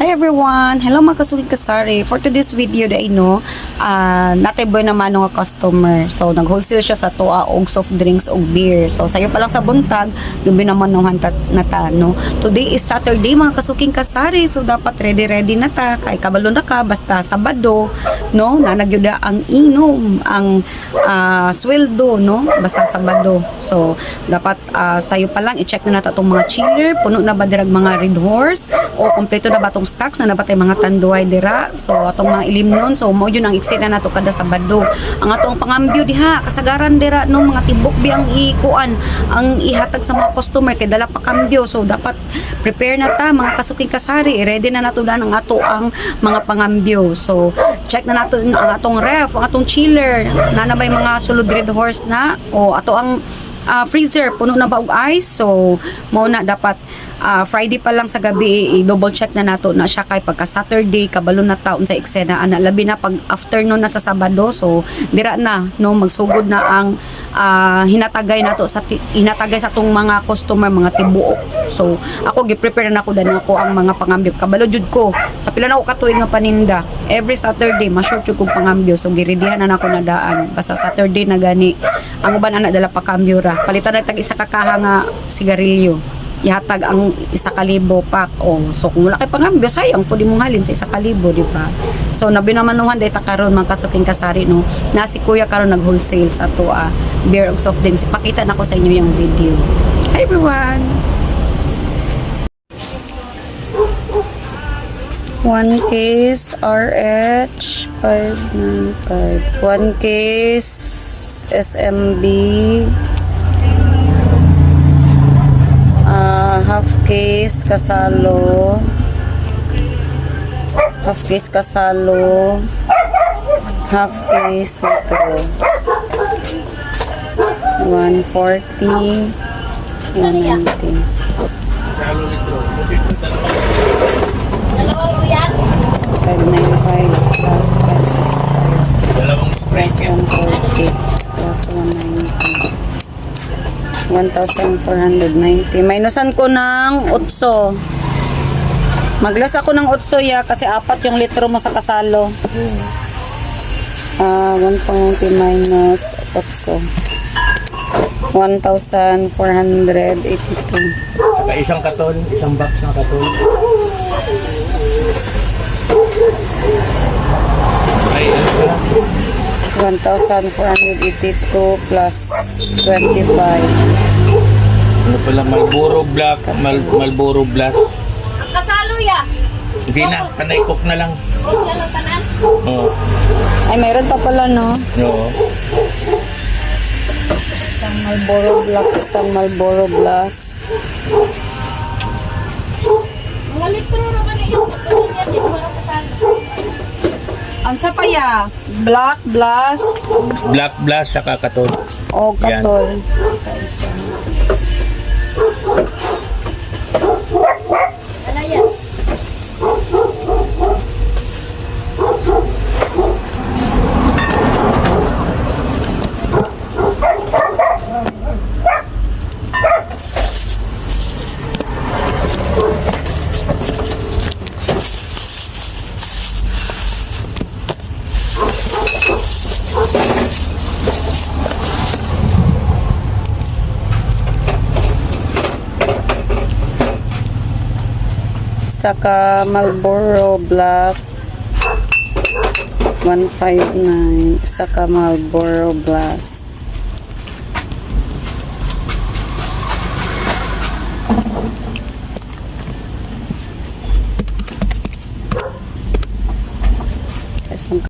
Hi everyone! Hello mga kasugid kasari. For today's video dai no, natayboy naman nga customer. So nag-wholesale siya sa tuwa og soft drinks og beer. So sayo pa lang sa buntag, gabi naman no hantat na ta no. Today is Saturday mga kasuking kasari. So dapat ready na ta kay kabalo na ka basta Sabado no, nanagyuda ang inom, ang sweldo no, basta Sabado. So dapat sayo pa lang i-check na nato tong mga chiller, puno na ba dirag mga Red Horse o kompleto na ba tong stocks na nabatay mga tanduay dira. So atong mga ilimnon, so mo yun ang eksena nato kada Sabado. Ang atong pangambyo diha kasagaran dira no, mga tibok biyang ikuan ang ihatag sa mga customer kay dala pa kambyo. So dapat prepare na ta mga kasuking kasari, ready na nato dan ang ato ang mga pangambyo. So check na nato ang atong ref, ang atong chiller, nanabay mga sulod Red Horse na o ato ang freezer puno na ba og ice. So mo na dapat Friday pa lang sa gabi i-double check na nato na siya kay pagka Saturday kabalo na taon sa eksena ana, labi na pag afternoon na sa Sabado. So dira na no, magsugod na ang hinatagay nato sa hinatagay sa tong mga customer, mga tibuok. So ako gi-prepare na ako dan ako ang mga pangambyo kabalo jud ko sa pila na ako katuig nga paninda every Saturday ma-short jud kog pangambyo. So gireadyhan na nako na daan basta Saturday na gani ang uban ana dala pa kambyo ra, palitan na tag isa ka kaha nga sigarilyo, ihatag ang 1,000 pack. So kung wala kay pangambyo sayang pud imong halin sa 1,000, di ba? So nabinamanuhan day ta karon mga kasuking kasari no, na si kuya karon nag-wholesale sa tuwa beer ug soft drinks. Ipakita na ko sa inyo yung video. Hi everyone. 1 case RH 595, 1 case SMB, half case Kasalo, half case Kasalo, half case Litro, 140, 190. 595 plus 565 plus 140 plus 190, 1,490. Minusan ko ng 8. Maglas ako ng 8 ya kasi 4 yung litro mo sa Kasalo. 1.90 minus 8, 1,482. Saka isang katon, isang box na katon. Ay, 1,482 plus 25. ano pala, Marlboro Black, Marlboro Blast. Kasalo ya. Hindi na, panay cook na lang. Oh, lalo tanan. Oo. Ay, mayroon pa pala, no? Oo. Isang Marlboro Black, isang Marlboro Blast. Mga litro na kanina. Pagkakilya dito marang kasalo. Ang sapaya, Black Blast Black Blast saka katon. o Yan. Katol. Ano yan? Saka Marlboro Black 159, saka Marlboro Blast